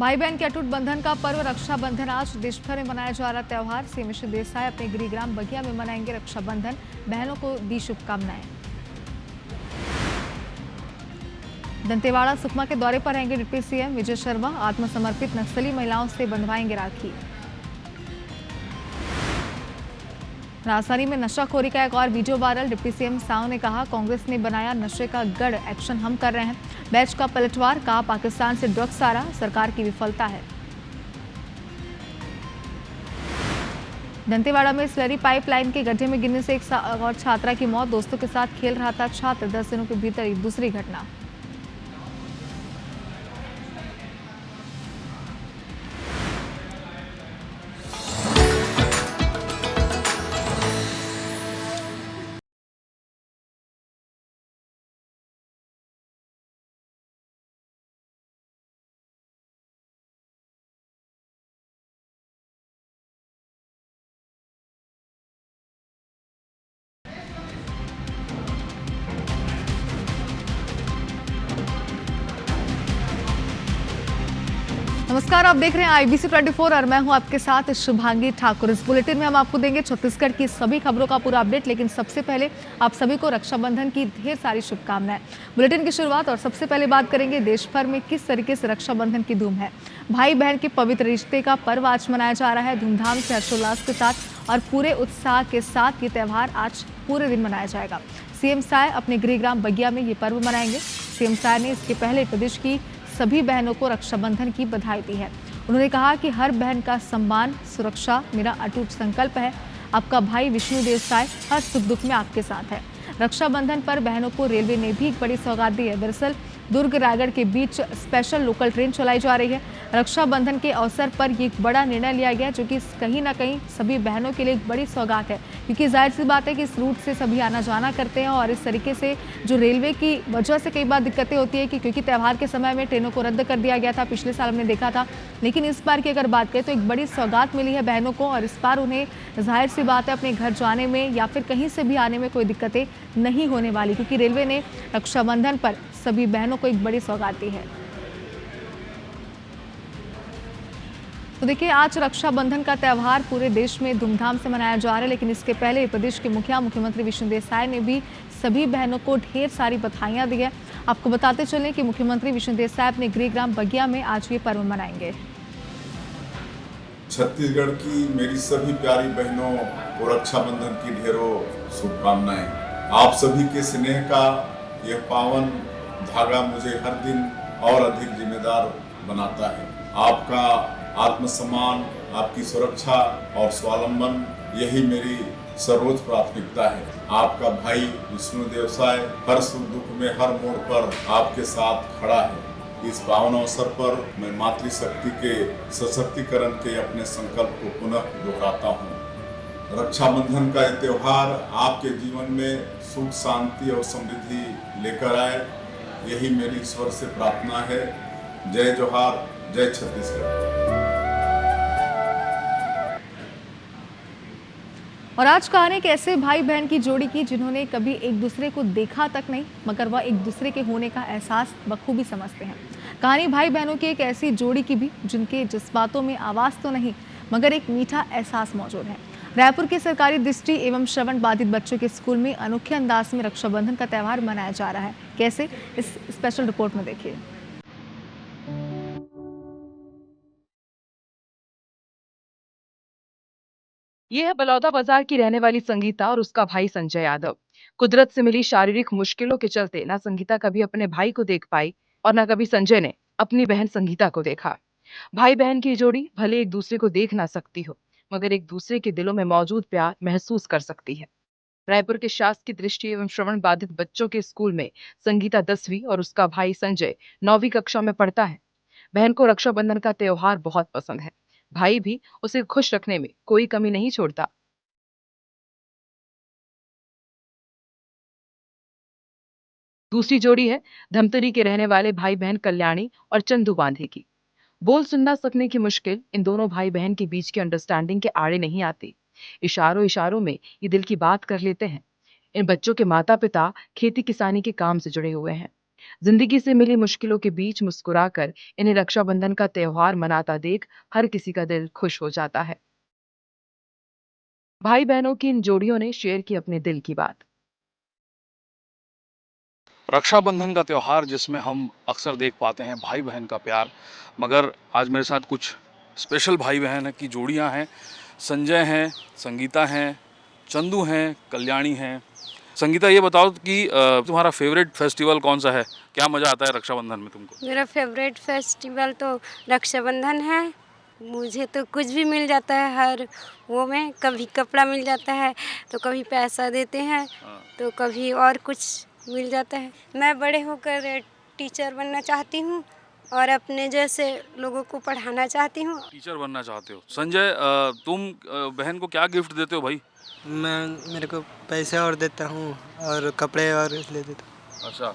भाई बहन के अटूट बंधन का पर्व रक्षाबंधन आज देश भर में मनाया जा रहा त्योहार। सीएम विष्णु देसाई अपने गृहग्राम बगिया में मनाएंगे रक्षाबंधन, बहनों को दी शुभकामनाएं। दंतेवाड़ा सुकमा के दौरे पर रहेंगे डिप्टी सीएम विजय शर्मा, आत्मसमर्पित नक्सली महिलाओं से बंधवाएंगे राखी। राजधानी में नशाखोरी का एक और video viral. Deputy CM Sao ने कहा, कांग्रेस ने बनाया नशे का गढ़, एक्शन हम कर रहे हैं। बैच का पलटवार, कहा पाकिस्तान से ड्रग्स आ रहा, सरकार की विफलता है। दंतेवाड़ा में स्लरी पाइपलाइन के गड्ढे में गिरने से एक और छात्रा की मौत। दोस्तों के साथ खेल रहा था छात्र, 10 दिनों के भीतर एक दूसरी घटना। नमस्कार, आप देख रहे हैं IBC 24 और मैं हूं आपके साथ शुभांगी ठाकुर। इस बुलेटिन में हम आपको देंगे छत्तीसगढ़ की सभी खबरों का पूरा अपडेट, लेकिन सबसे पहले आप सभी को रक्षाबंधन की ढेर सारी शुभकामनाएं। बुलेटिन की शुरुआत और सबसे पहले बात करेंगे देश भर में किस तरीके से रक्षाबंधन की धूम है। भाई बहन के पवित्र रिश्ते का पर्व आज मनाया जा रहा है धूमधाम से, हर्षोल्लास के साथ और पूरे उत्साह के साथ। ये त्यौहार आज पूरे दिन मनाया जाएगा। सीएम साय अपने गृहग्राम बगिया में ये पर्व मनाएंगे। सीएम साय ने इसके पहले प्रदेश की सभी बहनों को रक्षाबंधन की बधाई दी है। उन्होंने कहा कि हर बहन का सम्मान, सुरक्षा मेरा अटूट संकल्प है। आपका भाई विष्णु देसाई हर सुख दुख में आपके साथ है। रक्षाबंधन पर बहनों को रेलवे ने भी एक बड़ी सौगात दी है। दरअसल दुर्ग रायगढ़ के बीच स्पेशल लोकल ट्रेन चलाई जा रही है। रक्षाबंधन के अवसर पर ये एक बड़ा निर्णय लिया गया, जो कि कहीं ना कहीं सभी बहनों के लिए एक बड़ी सौगात है, क्योंकि जाहिर सी बात है कि इस रूट से सभी आना जाना करते हैं और इस तरीके से जो रेलवे की वजह से कई बार दिक्कतें होती है कि क्योंकि त्यौहार के समय में ट्रेनों को रद्द कर दिया गया था, पिछले साल हमने देखा था। लेकिन इस बार की अगर बात करें तो एक बड़ी सौगात मिली है बहनों को, और इस बार उन्हें जाहिर सी बात है अपने घर जाने में या फिर कहीं से भी आने में कोई दिक्कतें नहीं होने वाली, क्योंकि रेलवे ने रक्षाबंधन पर सभी बहनों को एक बड़ी सौगात दी है। तो देखिए, आज रक्षाबंधन का त्यौहार पूरे देश में धूमधाम से मनाया जा रहा है, लेकिन इसके पहले प्रदेश के मुख्यमंत्री विष्णु देसाई ने भी सभी बहनों को ढेर सारी बधाइयां दी है। आपको बताते चलें कि मुख्यमंत्री विष्णु देसाई अपने गृहग्राम बगिया में आज ये पर्व मनाएंगे। छत्तीसगढ़ की मेरी सभी प्यारी बहनों को रक्षाबंधन की ढेरों शुभकामनाएं। आप सभी के स्नेह का यह पावन धागा मुझे हर दिन और अधिक जिम्मेदार बनाता है। आपका आत्मसम्मान, आपकी सुरक्षा और स्वावलंबन, यही मेरी सर्वोच्च प्राथमिकता है। आपका भाई विष्णु देसाई हर सुख दुख में हर मोड़ पर आपके साथ खड़ा है। इस पावन अवसर पर मैं मातृशक्ति के सशक्तिकरण के अपने संकल्प को पुनः दोहराता हूँ। रक्षाबंधन का यह त्योहार आपके जीवन में सुख, शांति और समृद्धि लेकर आए, यही मेरी ईश्वर से प्रार्थना है। जय जोहार, जय छत्तीसगढ़। और आज कहानी एक ऐसे भाई बहन की जोड़ी की जिन्होंने कभी एक दूसरे को देखा तक नहीं, मगर वह एक दूसरे के होने का एहसास बखूबी समझते हैं। कहानी भाई बहनों की एक ऐसी जोड़ी की भी जिनके जज्बातों में आवाज़ तो नहीं, मगर एक मीठा एहसास मौजूद है। रायपुर के सरकारी दृष्टि एवं श्रवण बाधित बच्चों के स्कूल में अनोखे अंदाज में रक्षाबंधन का त्यौहार मनाया जा रहा है। कैसे, इस स्पेशल रिपोर्ट में देखिए। ये है बलौदा बाजार की रहने वाली संगीता और उसका भाई संजय यादव। कुदरत से मिली शारीरिक मुश्किलों के चलते ना संगीता कभी अपने भाई को देख पाई और ना कभी संजय ने अपनी बहन संगीता को देखा। भाई बहन की जोड़ी भले एक दूसरे को देख ना सकती हो, मगर एक दूसरे के दिलों में मौजूद प्यार महसूस कर सकती है। रायपुर के शासकीय दृष्टि एवं श्रवण बाधित बच्चों के स्कूल में संगीता 10वीं और उसका भाई संजय 9वीं कक्षा में पढ़ता है। बहन को रक्षाबंधन का त्योहार बहुत पसंद है। भाई भी उसे खुश रखने में कोई कमी नहीं छोड़ता। दूसरी जोड़ी है धमतरी के रहने वाले भाई बहन कल्याणी और चंदू बांधे की। बोल सुनना सकने की मुश्किल इन दोनों भाई बहन के बीच की अंडरस्टैंडिंग के आड़े नहीं आती। इशारों इशारों में ये दिल की बात कर लेते हैं। इन बच्चों के माता पिता खेती किसानी के काम से जुड़े हुए हैं। जिंदगी से मिली मुश्किलों के बीच मुस्कुराकर इन्हें रक्षाबंधन का त्योहार मनाता देख हर किसी का दिल खुश हो जाता है। भाई बहनों की इन जोड़ियों ने शेयर की अपने दिल की बात। रक्षाबंधन का त्योहार जिसमें हम अक्सर देख पाते हैं भाई बहन का प्यार, मगर आज मेरे साथ कुछ स्पेशल भाई बहन की जोड़ियां हैं। संजय हैं, संगीता हैं, चंदू हैं, कल्याणी हैं। संगीता, ये बताओ कि तुम्हारा फेवरेट फेस्टिवल कौन सा है? क्या मज़ा आता है रक्षाबंधन में तुमको? मेरा फेवरेट फेस्टिवल तो रक्षाबंधन है। मुझे तो कुछ भी मिल जाता है, हर वो में कभी कपड़ा मिल जाता है तो कभी पैसा देते हैं तो कभी और कुछ मिल जाता है। मैं बड़े होकर टीचर बनना चाहती हूँ और अपने जैसे लोगों को पढ़ाना चाहती हूँ। टीचर बनना चाहते हो। संजय, तुम बहन को क्या गिफ्ट देते हो भाई? मेरे को पैसे और देता हूँ और कपड़े और ले देता हूँ। अच्छा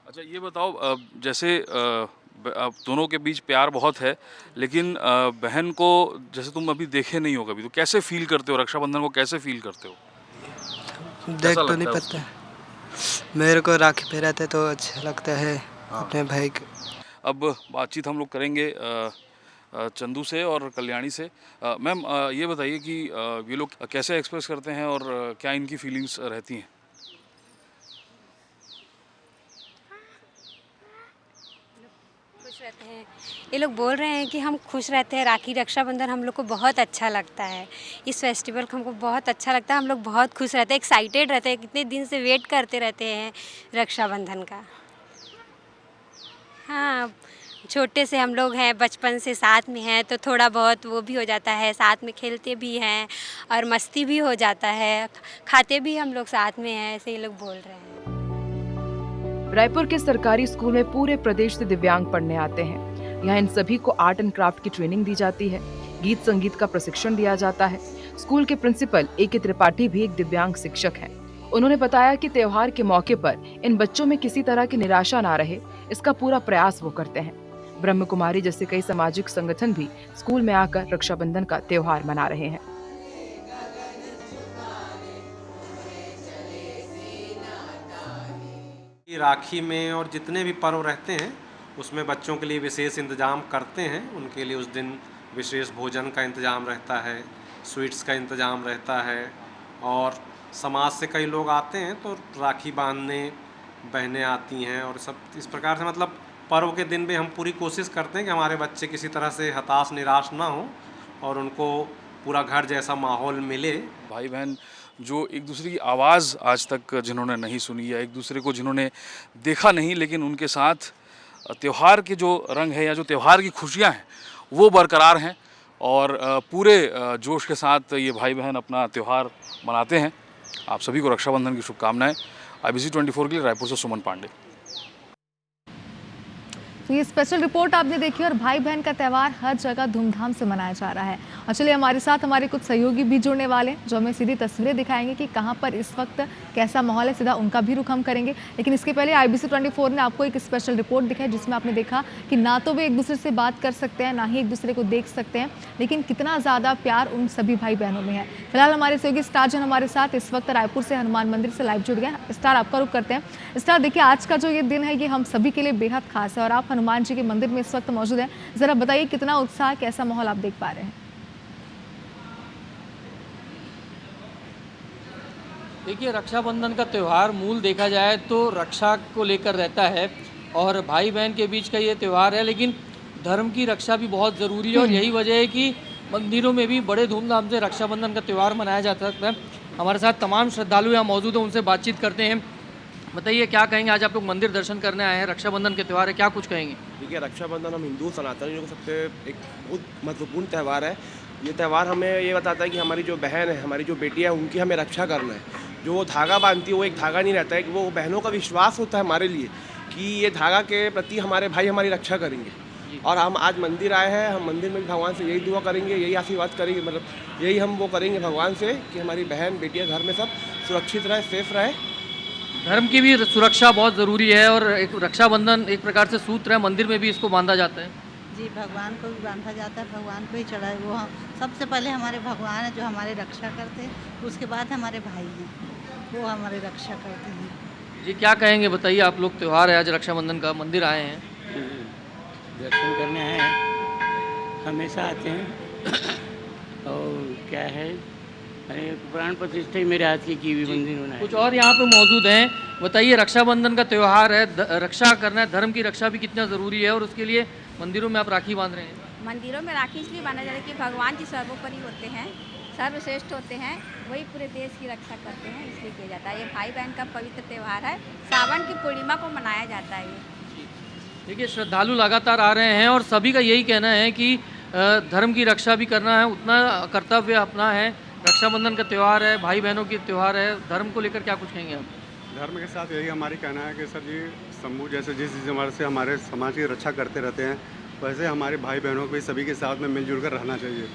अच्छा, ये बताओ, जैसे अब दोनों के बीच प्यार बहुत है, लेकिन बहन को जैसे तुम अभी देखे नहीं हो कभी, तो कैसे फील करते हो? रक्षाबंधन को कैसे फील करते हो? देख तो नहीं पता, मेरे को राखी पहनाते तो अच्छा लगता है अपने भाई को। अब बातचीत हम लोग करेंगे चंदू से और कल्याणी से। मैम, ये बताइए कि ये लोग कैसे एक्सप्रेस करते हैं और क्या इनकी फीलिंग्स रहती हैं? खुश रहते हैं। ये लोग बोल रहे हैं कि हम खुश रहते हैं। राखी रक्षाबंधन हम लोग को बहुत अच्छा लगता है। इस फेस्टिवल को हमको बहुत अच्छा लगता है। हम लोग बहुत खुश रहते हैं, एक्साइटेड रहते हैं, कितने दिन से वेट करते रहते हैं रक्षाबंधन का। हाँ, छोटे से हम लोग हैं, बचपन से साथ में हैं तो थोड़ा बहुत वो भी हो जाता है, साथ में खेलते भी हैं और मस्ती भी हो जाता है, खाते भी हम लोग साथ में हैं, ऐसे ये लोग बोल रहे हैं। रायपुर के सरकारी स्कूल में पूरे प्रदेश से दिव्यांग पढ़ने आते हैं। यहाँ इन सभी को आर्ट एंड क्राफ्ट की ट्रेनिंग दी जाती है, गीत संगीत का प्रशिक्षण दिया जाता है। स्कूल के प्रिंसिपल A.K. त्रिपाठी भी एक दिव्यांग शिक्षक हैं। उन्होंने बताया कि त्योहार के मौके पर इन बच्चों में किसी तरह की निराशा ना रहे, इसका पूरा प्रयास वो करते हैं। ब्रह्म कुमारी जैसे कई सामाजिक संगठन भी स्कूल में आकर रक्षाबंधन का त्योहार मना रहे हैं। राखी में और जितने भी पर्व रहते हैं उसमें बच्चों के लिए विशेष इंतजाम करते हैं। उनके लिए उस दिन विशेष भोजन का इंतजाम रहता है, स्वीट्स का इंतजाम रहता है और समाज से कई लोग आते हैं तो राखी बांधने बहनें आती हैं और सब इस प्रकार से मतलब पर्व के दिन भी हम पूरी कोशिश करते हैं कि हमारे बच्चे किसी तरह से हताश निराश ना हो और उनको पूरा घर जैसा माहौल मिले। भाई बहन जो एक दूसरे की आवाज़ आज तक जिन्होंने नहीं सुनी या एक दूसरे को जिन्होंने देखा नहीं, लेकिन उनके साथ त्यौहार के जो रंग है या जो त्यौहार की खुशियां हैं वो बरकरार हैं और पूरे जोश के साथ ये भाई बहन अपना त्यौहार मनाते हैं। आप सभी को रक्षाबंधन की शुभकामनाएं। IBC 24 के लिए रायपुर से सुमन पांडे। तो ये स्पेशल रिपोर्ट आपने देखी और भाई बहन का त्यौहार हर जगह धूमधाम से मनाया जा रहा है। और चलिए हमारे साथ हमारे कुछ सहयोगी भी जुड़ने वाले हैं जो हमें सीधी तस्वीरें दिखाएंगे कि कहां पर इस वक्त कैसा माहौल है। सीधा उनका भी रुख हम करेंगे, लेकिन इसके पहले IBC 24 ने आपको एक स्पेशल रिपोर्ट दिखाई जिसमें आपने देखा कि ना तो वे एक दूसरे से बात कर सकते हैं, ना ही एक दूसरे को देख सकते हैं, लेकिन कितना ज़्यादा प्यार उन सभी भाई बहनों में है। फिलहाल हमारे सहयोगी स्टार जन हमारे साथ इस वक्त रायपुर से हनुमान मंदिर से लाइव जुड़ गए। स्टार, आपका रुख करते हैं। स्टार, देखिए आज का जो ये दिन है ये हम सभी के लिए बेहद खास है और आप हनुमान जी के मंदिर में इस वक्त मौजूद हैं। जरा बताइए कितना उत्साह, कैसा माहौल आप देख पा रहे हैं? देखिए, रक्षाबंधन का त्यौहार मूल देखा जाए तो रक्षा को लेकर रहता है और भाई बहन के बीच का ये त्यौहार है, लेकिन धर्म की रक्षा भी बहुत ज़रूरी है और यही वजह है कि मंदिरों में भी बड़े धूमधाम से रक्षाबंधन का त्यौहार मनाया जाता है। हमारे साथ तमाम श्रद्धालु यहाँ मौजूद हैं, उनसे बातचीत करते हैं। बताइए, क्या कहेंगे? आज आप लोग मंदिर दर्शन करने आए हैं, रक्षाबंधन के त्यौहार है, क्या कुछ कहेंगे? देखिए, रक्षाबंधन हम हिंदू सनातनियों को सबसे एक बहुत महत्वपूर्ण त्यौहार है। ये त्यौहार हमें ये बताता है कि हमारी जो बहन है, हमारी जो बेटियाँ हैं, उनकी हमें रक्षा करना है। जो वो धागा बांधती है वो एक धागा नहीं रहता है, कि वो बहनों का विश्वास होता है हमारे लिए कि ये धागा के प्रति हमारे भाई हमारी रक्षा करेंगे। और हम आज मंदिर आए हैं, हम मंदिर में भी भगवान से यही दुआ करेंगे, यही आशीर्वाद करेंगे, मतलब यही हम वो करेंगे भगवान से कि हमारी बहन बेटियाँ घर में सब सुरक्षित रहे, सेफ रहे। धर्म की भी सुरक्षा बहुत ज़रूरी है और एक रक्षाबंधन एक प्रकार से सूत्र है, मंदिर में भी इसको बांधा जाता है। जी, भगवान को भी बांधा जाता है, भगवान को ही चढ़ाए। वो सबसे पहले हमारे भगवान है जो हमारे रक्षा करते हैं, उसके बाद हमारे भाई हैं, वो हमारे रक्षा करते हैं। जी क्या कहेंगे बताइए, आप लोग त्यौहार है आज रक्षाबंधन का, मंदिर आए हैं। दर्शन करने आए हैं, हमेशा आते हैं। और क्या है, अरे प्राण प्रतिष्ठा ही मेरे हाथ की हुई मंदिर होना है। कुछ और यहाँ पे मौजूद हैं, बताइए रक्षाबंधन का त्यौहार है, रक्षा करना है, धर्म की रक्षा भी कितना ज़रूरी है और उसके लिए मंदिरों में आप राखी बांध रहे हैं। मंदिरों में राखी इसलिए बांधा जाता है कि भगवान जी सर्वोपरि होते हैं, सर्वश्रेष्ठ होते हैं, वही पूरे देश की रक्षा करते हैं, इसलिए किया जाता है। ये भाई बहन का पवित्र त्यौहार है, सावन की पूर्णिमा को मनाया जाता है ये। देखिए श्रद्धालु लगातार आ रहे हैं और सभी का यही कहना है कि धर्म की रक्षा भी करना है, उतना कर्तव्य अपना है। रक्षाबंधन का त्यौहार है, भाई बहनों की त्यौहार है, धर्म को लेकर क्या कुछ कहेंगे आप? धर्म के साथ यही हमारी कहना है कि सर जी समूह जैसे जिस हमारे से हमारे समाज की रक्षा करते रहते हैं, वैसे हमारे भाई बहनों को सभी के साथ में मिलजुल कर रहना चाहिए।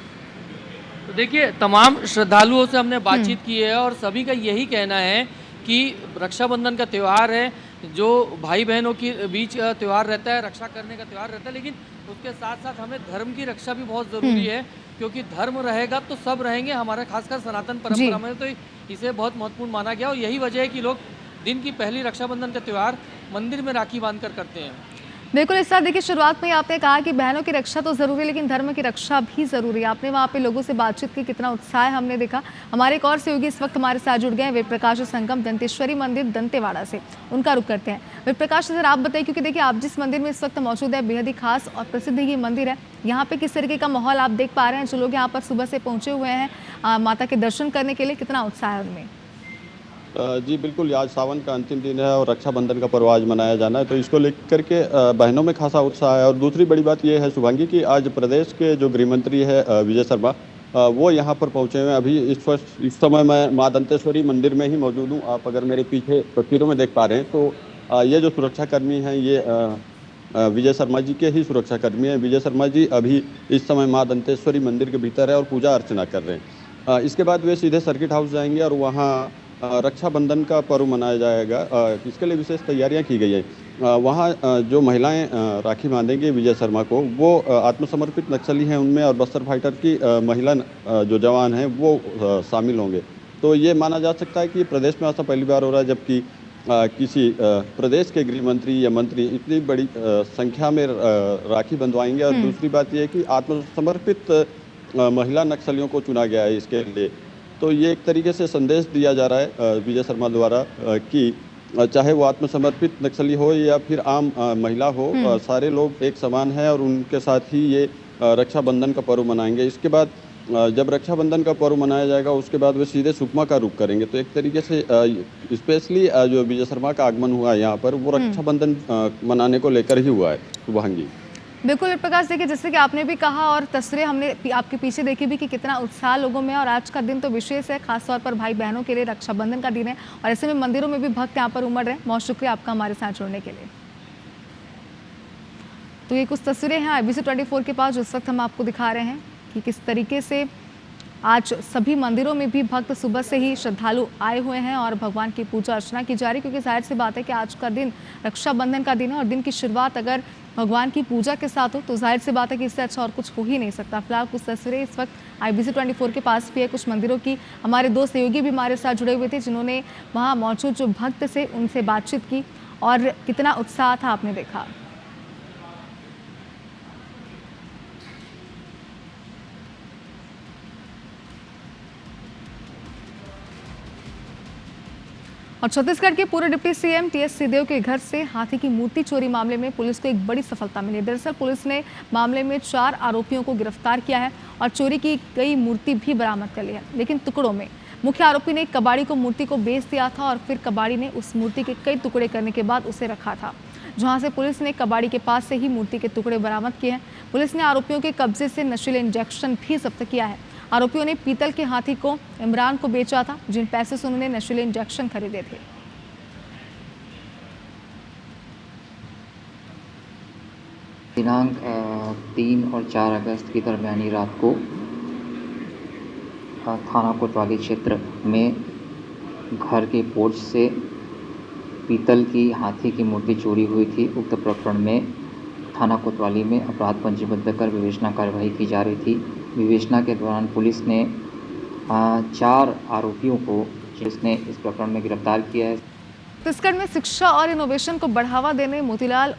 तो देखिए तमाम श्रद्धालुओं से हमने बातचीत की है और सभी का यही कहना है कि रक्षाबंधन का त्यौहार है, जो भाई बहनों के बीच त्यौहार रहता है, रक्षा करने का त्यौहार रहता है, लेकिन उसके साथ साथ हमें धर्म की रक्षा भी बहुत ज़रूरी है, क्योंकि धर्म रहेगा तो सब रहेंगे। हमारे खासकर सनातन परंपरा में तो इसे बहुत महत्वपूर्ण माना गया और यही वजह है कि लोग दिन की पहली रक्षाबंधन का त्यौहार मंदिर में राखी बांधकर करते हैं। बिल्कुल, इस तरह देखिए शुरुआत में आपने कहा कि बहनों की रक्षा तो ज़रूरी है लेकिन धर्म की रक्षा भी ज़रूरी है। आपने वहाँ पे लोगों से बातचीत की, कितना उत्साह है हमने देखा। हमारे एक और सहयोगी इस वक्त हमारे साथ जुड़ गए हैं, वे प्रकाश संगम दंतेश्वरी मंदिर दंतेवाड़ा से, उनका रुख करते हैं। वे प्रकाश सर आप बताइए, क्योंकि देखिए आप जिस मंदिर में इस वक्त मौजूद है बेहद ही खास और प्रसिद्ध ये मंदिर है, यहाँ पे किस तरीके का माहौल आप देख पा रहे हैं? जो लोग यहाँ पर सुबह से पहुँचे हुए हैं माता के दर्शन करने के लिए, कितना उत्साह है उनमें? जी बिल्कुल, आज सावन का अंतिम दिन है और रक्षाबंधन का पर्व आज मनाया जाना है, तो इसको लेकर के बहनों में खासा उत्साह है। और दूसरी बड़ी बात ये है शुभांगी कि आज प्रदेश के जो गृह मंत्री है विजय शर्मा, वो यहाँ पर पहुँचे हुए हैं। अभी इस समय मैं माँ दंतेश्वरी मंदिर में ही मौजूद हूँ। आप अगर मेरे पीछे तस्वीरों में देख पा रहे हैं तो ये जो सुरक्षाकर्मी हैं ये विजय शर्मा जी के ही सुरक्षाकर्मी हैं। विजय शर्मा जी अभी इस समय माँ दंतेश्वरी मंदिर के भीतर है और पूजा अर्चना कर रहे हैं। इसके बाद वे सीधे सर्किट हाउस जाएंगे और वहाँ रक्षाबंधन का पर्व मनाया जाएगा। इसके लिए विशेष तैयारियां की गई है। वहाँ जो महिलाएं राखी बांधेंगी विजय शर्मा को, वो आत्मसमर्पित नक्सली हैं उनमें, और बस्तर फाइटर की महिला जो जवान हैं वो शामिल होंगे। तो ये माना जा सकता है कि प्रदेश में ऐसा पहली बार हो रहा है जबकि किसी प्रदेश के गृह मंत्री या मंत्री इतनी बड़ी संख्या में राखी बंधवाएंगे। और दूसरी बात यह है कि आत्मसमर्पित महिला नक्सलियों को चुना गया है इसके लिए। तो ये एक तरीके से संदेश दिया जा रहा है विजय शर्मा द्वारा कि चाहे वो आत्मसमर्पित नक्सली हो या फिर आम महिला हो, सारे लोग एक समान हैं और उनके साथ ही ये रक्षाबंधन का पर्व मनाएंगे। इसके बाद जब रक्षाबंधन का पर्व मनाया जाएगा उसके बाद वे सीधे सुकमा का रुख करेंगे। तो एक तरीके से स्पेशली जो विजय शर्मा का आगमन हुआ है यहाँ पर, वो रक्षाबंधन मनाने को लेकर ही हुआ है। शुभांगी बिल्कुल प्रकाश, देखिए जैसे कि आपने भी कहा और तस्वीरें हमने आपके पीछे देखी भी कि कितना उत्साह लोगों में है। और आज का दिन तो विशेष है, खासतौर पर भाई बहनों के लिए रक्षाबंधन का दिन है और ऐसे में मंदिरों में भी भक्त यहाँ पर उमड़ रहे हैं। बहुत शुक्रिया आपका हमारे साथ जुड़ने के लिए। तो ये कुछ तस्वीरें हैं IBC 24 के पास, जिस वक्त हम आपको दिखा रहे हैं कि किस तरीके से आज सभी मंदिरों में भी भक्त सुबह से ही श्रद्धालु आए हुए हैं और भगवान की पूजा अर्चना की जा रही है, क्योंकि जाहिर सी बात है कि आज का दिन रक्षाबंधन का दिन है और दिन की शुरुआत अगर भगवान की पूजा के साथ हो तो जाहिर सी बात है कि इससे अच्छा और कुछ हो ही नहीं सकता। फिलहाल कुछ तस्वीरें इस वक्त IBC 24 के पास भी है, कुछ मंदिरों की। हमारे दो सहयोगी भी हमारे साथ जुड़े हुए थे जिन्होंने वहाँ मौजूद जो भक्त से उनसे बातचीत की और कितना उत्साह था आपने देखा। और छत्तीसगढ़ के पूर्व डिप्टी CM TS सिंहदेव के घर से हाथी की मूर्ति चोरी मामले में पुलिस को एक बड़ी सफलता मिली। दरअसल पुलिस ने मामले में 4 आरोपियों को गिरफ्तार किया है और चोरी की गई मूर्ति भी बरामद कर ली है, लेकिन टुकड़ों में। मुख्य आरोपी ने कबाड़ी को मूर्ति को बेच दिया था और फिर कबाड़ी ने उस मूर्ति के कई टुकड़े करने के बाद उसे रखा था, जहां से पुलिस ने कबाड़ी के पास से ही मूर्ति के टुकड़े बरामद किए हैं। पुलिस ने आरोपियों के कब्जे से नशीले इंजेक्शन भी जब्त किया है। आरोपियों ने पीतल के हाथी को इमरान को बेचा था, जिन पैसे से उन्होंने नशीले इंजेक्शन खरीदे थे। दिनांक 3 और 4 अगस्त की दरमियानी रात को थाना कोतवाली क्षेत्र में घर के पोर्च से पीतल की हाथी की मूर्ति चोरी हुई थी। उक्त प्रकरण में थाना कोतवाली में अपराध पंजीबद्ध कर विवेचना कार्यवाही की जा रही थी। विवेचना के दौरान पुलिस ने 4 आरोपियों को पुलिस ने इस प्रकरण में गिरफ्तार किया है। छत्तीसगढ़ में शिक्षा और इनोवेशन को बढ़ावा देने मोतीलाल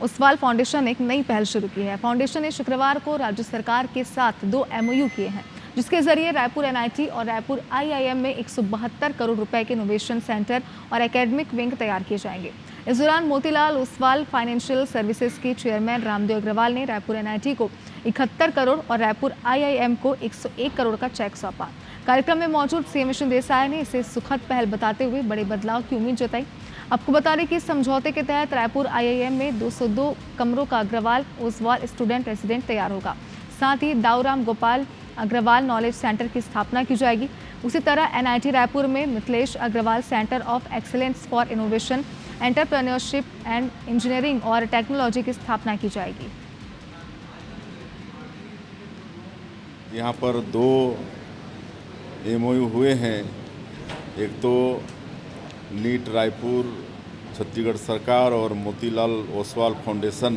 ओसवाल फाउंडेशन ने एक नई पहल शुरू की है। फाउंडेशन ने शुक्रवार को राज्य सरकार के साथ 2 MOU किए हैं, जिसके जरिए रायपुर NIT और रायपुर IIM में 172 करोड़ रुपए के इनोवेशन सेंटर और एकेडमिक विंग तैयार किए जाएंगे। इस दौरान मोतीलाल ओसवाल फाइनेंशियल सर्विसेज के चेयरमैन रामदेव अग्रवाल ने रायपुर NIT को 71 करोड़ और रायपुर IIM को 101 करोड़ का चेक सौंपा। कार्यक्रम में मौजूद CM विष्णु देसाई ने इसे सुखद पहल बताते हुए बड़े बदलाव की उम्मीद जताई। आपको बता दें कि इस समझौते के तहत रायपुर IIM में 202 कमरों का अग्रवाल ओसवाल स्टूडेंट रेजिडेंट तैयार होगा। साथ ही दाऊराम गोपाल अग्रवाल नॉलेज सेंटर की स्थापना की जाएगी। उसी तरह NIT रायपुर में Mithilesh Agrawal centre of excellence for innovation, entrepreneurship and engineering और टेक्नोलॉजी की स्थापना की जाएगी। यहाँ पर 2 MOU हुए हैं। एक तो नीट रायपुर छत्तीसगढ़ सरकार और मोतीलाल ओसवाल फाउंडेशन,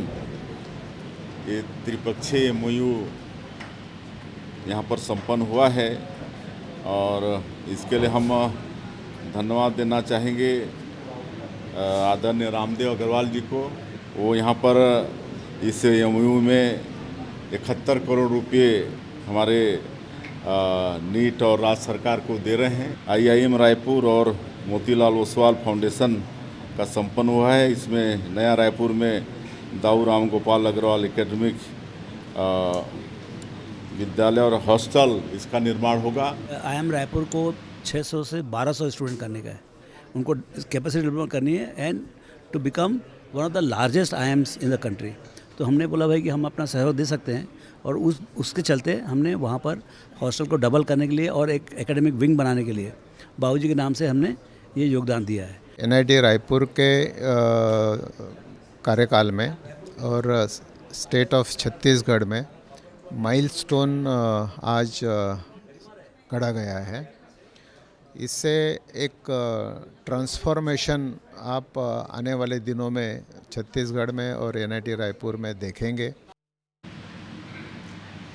ये त्रिपक्षीय MOU यहाँ पर संपन्न हुआ है और इसके लिए हम धन्यवाद देना चाहेंगे आदरणीय रामदेव अग्रवाल जी को। वो यहाँ पर इस MOU में 71 करोड़ रुपए हमारे नीट और राज्य सरकार को दे रहे हैं। IIM रायपुर और मोतीलाल ओसवाल फाउंडेशन का संपन्न हुआ है। इसमें नया रायपुर में दाऊराम गोपाल अग्रवाल एकेडमिक विद्यालय और हॉस्टल इसका निर्माण होगा। IIM रायपुर को 600 से 1200 स्टूडेंट करने का है, उनको कैपेसिटी डेवलपमेंट करनी है and to become one of the largest IIMs in the country. तो हमने बोला भाई कि हम अपना सहयोग दे सकते हैं और उसके चलते हमने वहाँ पर हॉस्टल को डबल करने के लिए और एक एकेडमिक विंग बनाने के लिए बाबूजी के नाम से हमने ये योगदान दिया है। NIT रायपुर के कार्यकाल में और स्टेट ऑफ छत्तीसगढ़ में माइलस्टोन आज गढ़ा गया है। इससे एक ट्रांसफॉर्मेशन आप आने वाले दिनों में छत्तीसगढ़ में और NIT रायपुर में देखेंगे।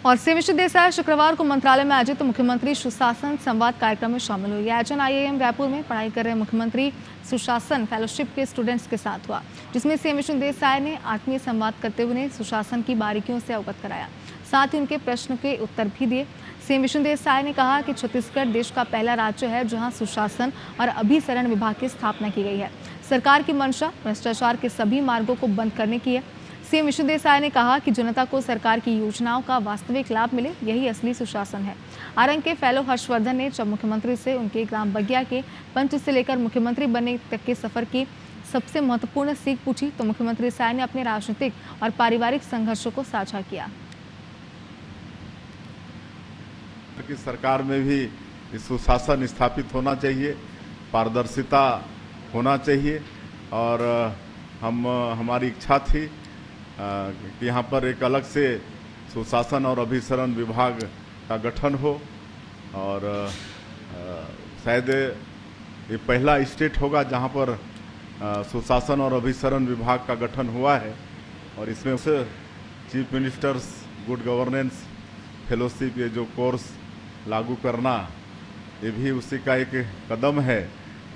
और CM विष्णु देसाई शुक्रवार को मंत्रालय में आयोजित मुख्यमंत्री सुशासन संवाद कार्यक्रम में शामिल हुए। आयोजन IIM रायपुर में पढ़ाई कर रहे मुख्यमंत्री सुशासन फेलोशिप के स्टूडेंट्स के साथ हुआ, जिसमें CM विष्णु देसाई ने आत्मीय संवाद करते हुए उन्हें सुशासन की बारीकियों से अवगत कराया, साथ ही उनके प्रश्न के उत्तर भी दिए। CM विष्णु देसाई ने कहा कि छत्तीसगढ़ देश का पहला राज्य है जहां सुशासन और अभिसरण विभाग की स्थापना की गई है। सरकार की मंशा भ्रष्टाचार के सभी मार्गों को बंद करने की है। CM विष्णु देसाई ने कहा कि जनता को सरकार की योजनाओं का वास्तविक लाभ मिले, यही असली सुशासन है। आरंग के फेलो हर्षवर्धन ने जब मुख्यमंत्री से उनके ग्राम बगिया के पंच से लेकर मुख्यमंत्री बनने तक के सफर की सबसे महत्वपूर्ण सीख पूछी तो मुख्यमंत्री देसाई ने अपने राजनीतिक और पारिवारिक संघर्षों को साझा किया। की सरकार में भी सुशासन स्थापित होना चाहिए, पारदर्शिता होना चाहिए और हमारी इच्छा थी कि यहाँ पर एक अलग से सुशासन और अभिसरण विभाग का गठन हो और शायद ये पहला स्टेट होगा जहाँ पर सुशासन और अभिसरण विभाग का गठन हुआ है और इसमें से chief ministers good governance fellowship ये जो कोर्स लागू करना ये भी उसी का एक कदम है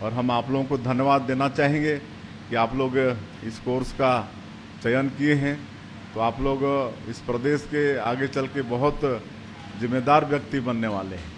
और हम आप लोगों को धन्यवाद देना चाहेंगे कि आप लोग इस कोर्स का चयन किए हैं। तो आप लोग इस प्रदेश के आगे चल के बहुत जिम्मेदार व्यक्ति बनने वाले हैं।